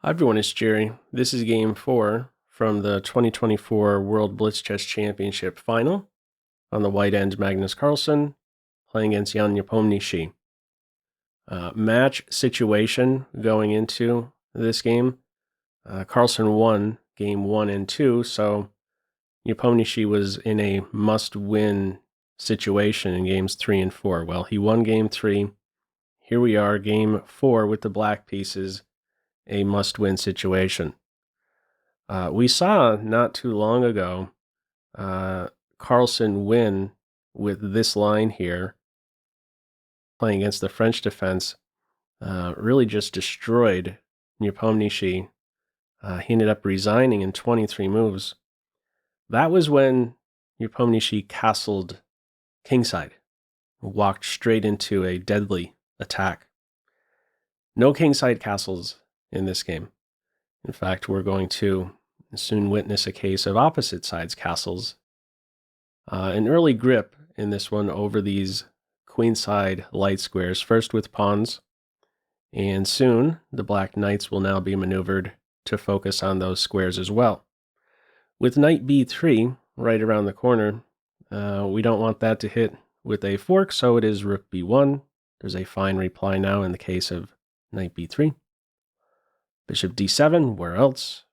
Hi everyone, it's Jerry. This is Game 4 from the 2024 World Blitz Chess Championship Final. On the white end, Magnus Carlsen playing against Nh5 Nepomniachtchi. Match situation going into this game. Carlsen won Game 1 and 2, so Nepomniachtchi was in a must-win situation in Games 3 and 4. Well, he won Game 3. Here we are, Game 4 with the black pieces. A must-win situation. We saw not too long ago Carlsen win with this line here, playing against the French defense, really just destroyed Nepomniachtchi. He ended up resigning in 23 moves. That was when Nepomniachtchi castled kingside, walked straight into a deadly attack. No kingside castles in this game. In fact, we're going to soon witness a case of opposite sides castles. An early grip in this one over these queenside light squares, first with pawns, and soon the black knights will now be maneuvered to focus on those squares as well. With knight b3 right around the corner, we don't want that to hit with a fork, so it is rook b1. There's a fine reply now in the case of knight b3. Bishop d7, where else?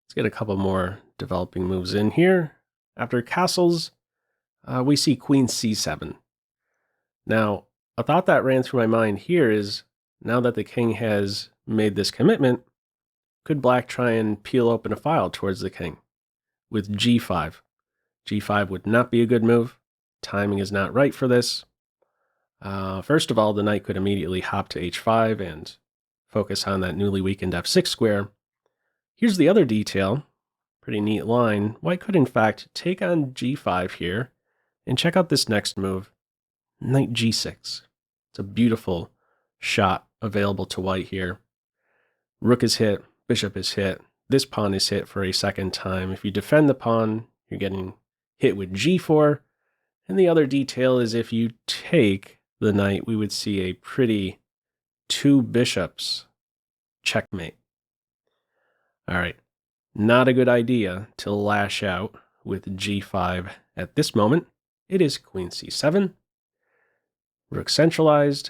Let's get a couple more developing moves in here. After castles, we see queen c7. Now, a thought that ran through my mind here is, now that the king has made this commitment, could black try and peel open a file towards the king with g5? g5 would not be a good move. Timing is not right for this. First of all, the knight could immediately hop to h5 and focus on that newly weakened f6 square. Here's the other detail, pretty neat line. White could in fact take on g5 here, and check out this next move, knight g6. It's a beautiful shot available to white here. Rook is hit, bishop is hit, this pawn is hit for a second time. If you defend the pawn, you're getting hit with g4, and the other detail is if you take the knight, we would see a pretty two bishops checkmate. All right, not a good idea to lash out with g5 at this moment. It is queen c7, rook centralized.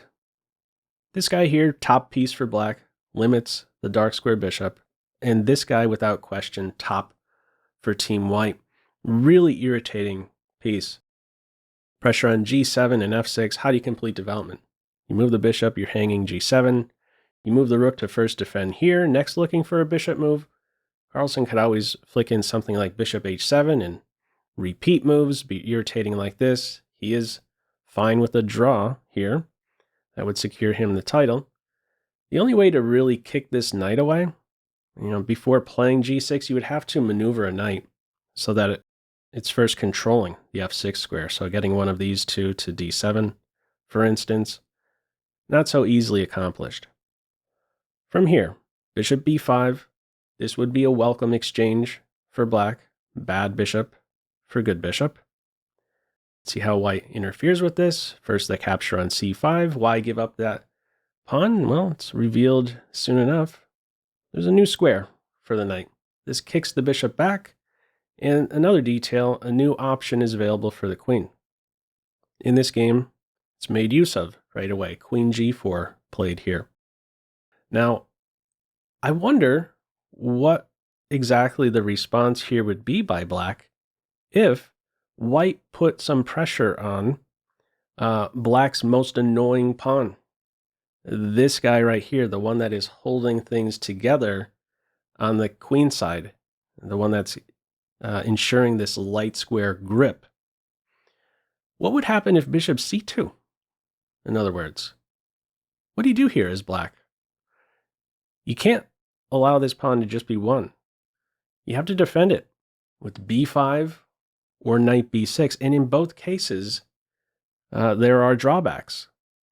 This guy here, top piece for black, limits the dark square bishop, and this guy without question top for team white. Really irritating piece. Pressure on g7 and f6. How do you complete development? You move the bishop, you're hanging g7. You move the rook to first defend here. Next, looking for a bishop move. Carlsen could always flick in something like bishop h7 and repeat moves, be irritating like this. He is fine with a draw here. That would secure him the title. The only way to really kick this knight away, before playing g6, you would have to maneuver a knight so that it's first controlling the f6 square. So getting one of these two to d7, for instance, not so easily accomplished. From here, bishop b5, this would be a welcome exchange for black. Bad bishop for good bishop. See how white interferes with this. First the capture on c5. Why give up that pawn? Well, it's revealed soon enough. There's a new square for the knight. This kicks the bishop back. And another detail, a new option is available for the queen. In this game, it's made use of right away. Queen g4 played here. Now, I wonder what exactly the response here would be by black if white put some pressure on black's most annoying pawn. This guy right here, the one that is holding things together on the queen side, the one that's ensuring this light square grip. What would happen if bishop c2? In other words, what do you do here as black? You can't allow this pawn to just be won. You have to defend it with b5 or knight b6, and in both cases, there are drawbacks.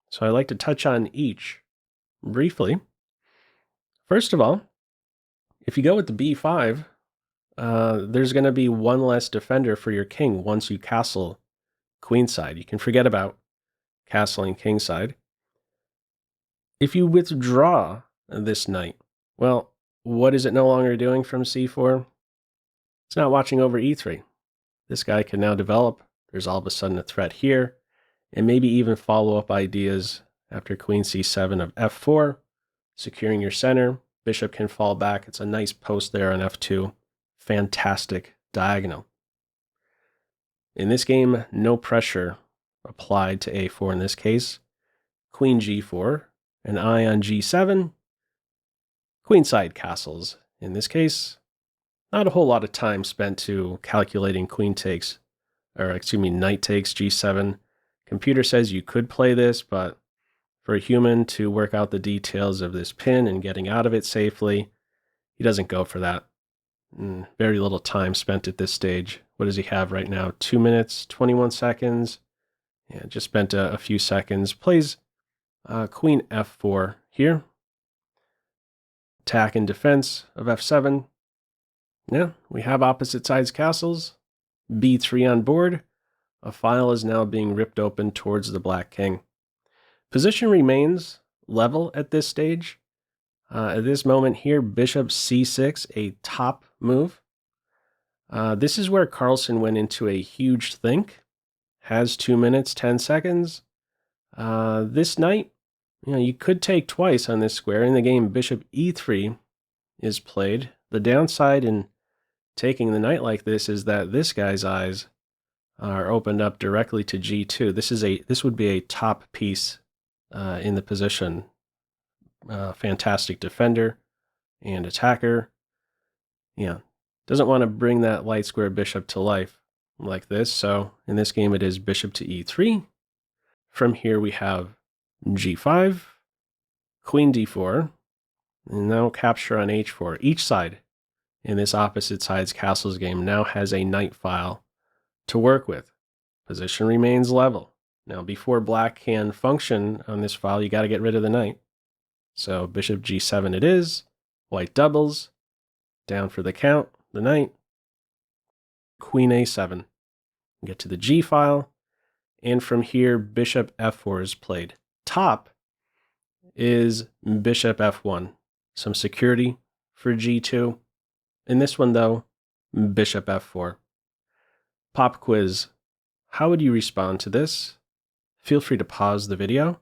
So I like to touch on each briefly. First of all, if you go with the b5, there's going to be one less defender for your king once you castle queenside. You can forget about castling kingside. If you withdraw this knight, well, what is it no longer doing from c4? It's not watching over e3. This guy can now develop. There's all of a sudden a threat here, and maybe even follow-up ideas after queen c7 of f4, securing your center. Bishop can fall back. It's a nice post there on f2. Fantastic diagonal. In this game, no pressure applied to a4 in this case. Queen g4, an eye on g7, queenside castles. In this case, not a whole lot of time spent to calculating knight takes g7. Computer says you could play this, but for a human to work out the details of this pin and getting out of it safely, he doesn't go for that. Very little time spent at this stage. What does he have right now? 2 minutes, 21 seconds. Yeah, just spent a few seconds. Plays queen f4 here. Attack and defense of f7. Yeah, we have opposite sides castles. b3 on board. A file is now being ripped open towards the black king. Position remains level at this stage. At this moment here, bishop c6, a top move. This is where Carlsen went into a huge think. Has 2 minutes, 10 seconds. This knight, you could take twice on this square. In the game, bishop e3 is played. The downside in taking the knight like this is that this guy's eyes are opened up directly to g2. This would be a top piece in the position. Fantastic defender and attacker. Yeah, doesn't want to bring that light square bishop to life like this. So in this game, it is bishop to e3. From here, we have g5, queen d4, and now capture on h4. Each side in this opposite sides castles game now has a knight file to work with. Position remains level. Now, before black can function on this file, you got to get rid of the knight. So bishop g7 it is. White doubles. Down for the count, the knight. Queen a7. Get to the g file. And from here, bishop f4 is played. Top is bishop f1. Some security for g2. In this one, though, bishop f4. Pop quiz. How would you respond to this? Feel free to pause the video.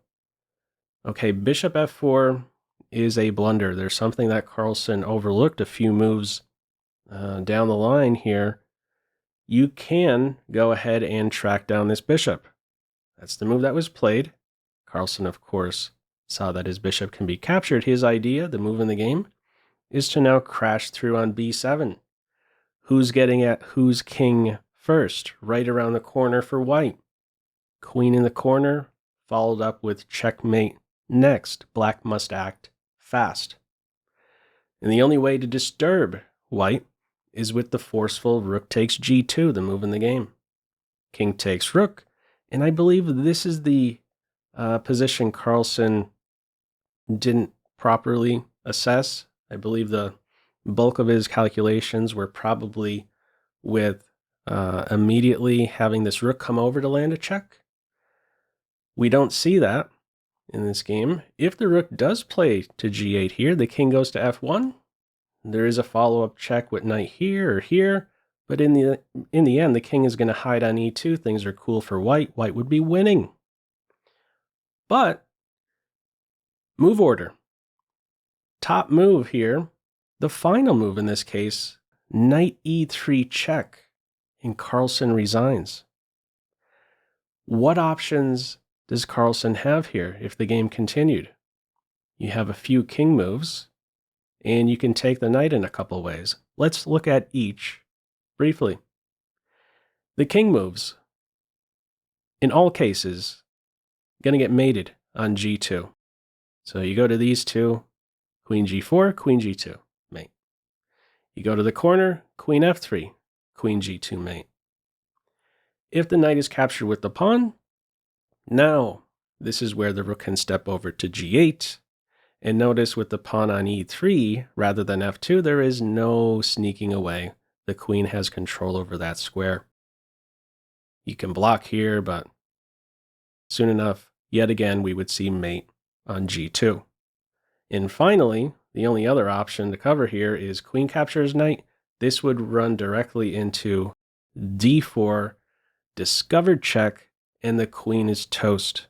Okay, bishop f4 is a blunder. There's something that Carlsen overlooked a few moves down the line here. You can go ahead and track down this bishop. That's the move that was played. Carlsen, of course, saw that his bishop can be captured. His idea, the move in the game, is to now crash through on b7. Who's getting at whose king first? Right around the corner for white. Queen in the corner, followed up with checkmate next. Black must act fast. And the only way to disturb white is with the forceful rook takes g2, the move in the game. King takes rook, and I believe this is the position Carlsen didn't properly assess. I believe the bulk of his calculations were probably with immediately having this rook come over to land a check. We don't see that in this game. If the rook does play to g8 here, the king goes to f1. There is a follow-up check with knight here or here, but in the end, the king is going to hide on e2. Things are cool for white. White would be winning. But move order. Top move here, the final move in this case, knight e3 check, and Carlsen resigns. What options does Carlsen have here if the game continued? You have a few king moves, and you can take the knight in a couple ways. Let's look at each briefly. The king moves, in all cases, going to get mated on g2. So you go to these two, queen g4, queen g2, mate. You go to the corner, queen f3, queen g2, mate. If the knight is captured with the pawn, now this is where the rook can step over to g8. And notice with the pawn on e3 rather than f2, there is no sneaking away. The queen has control over that square. You can block here, but soon enough, yet again, we would see mate on g2. And finally, the only other option to cover here is queen captures knight. This would run directly into d4, discovered check, and the queen is toast.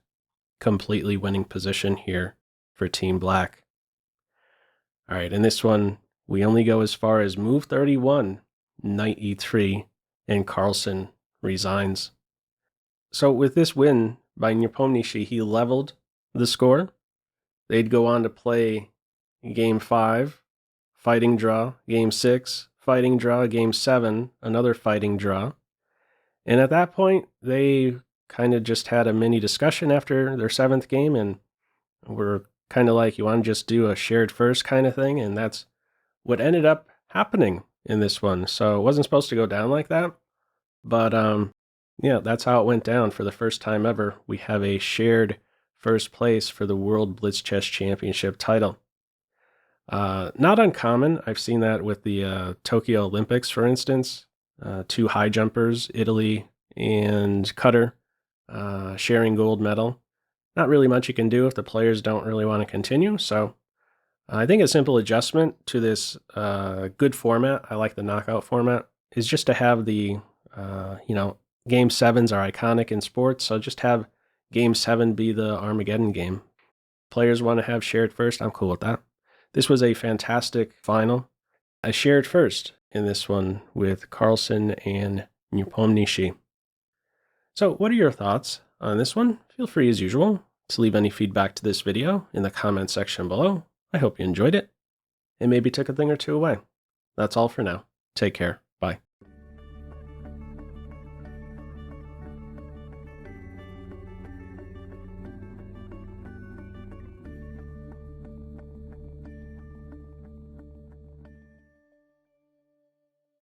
Completely winning position here for Team Black. All right, in this one, we only go as far as move 31, knight e3, and Carlsen resigns. So with this win by Nepomniachtchi, he leveled the score. They'd go on to play game 5, fighting draw, game 6, fighting draw, game 7, another fighting draw. And at that point, they kind of just had a mini discussion after their 7th game, and were kind of like, you want to just do a shared first kind of thing, and that's what ended up happening in this one. So it wasn't supposed to go down like that, but yeah, that's how it went down. For the first time ever, we have a shared first place for the World Blitz Chess Championship title. Not uncommon. I've seen that with the Tokyo Olympics, for instance. 2 high jumpers, Italy and Qatar, sharing gold medal. Not really much you can do if the players don't really want to continue. So I think a simple adjustment to this good format, I like the knockout format, is just to have the, game 7s are iconic in sports. So just have game 7 be the Armageddon game. Players want to have shared first, I'm cool with that. This was a fantastic final. I shared first in this one with Carlsen and Nepomniachtchi. So what are your thoughts on this one? Feel free, as usual, to leave any feedback to this video in the comment section below. I hope you enjoyed it and maybe took a thing or two away. That's all for now. Take care.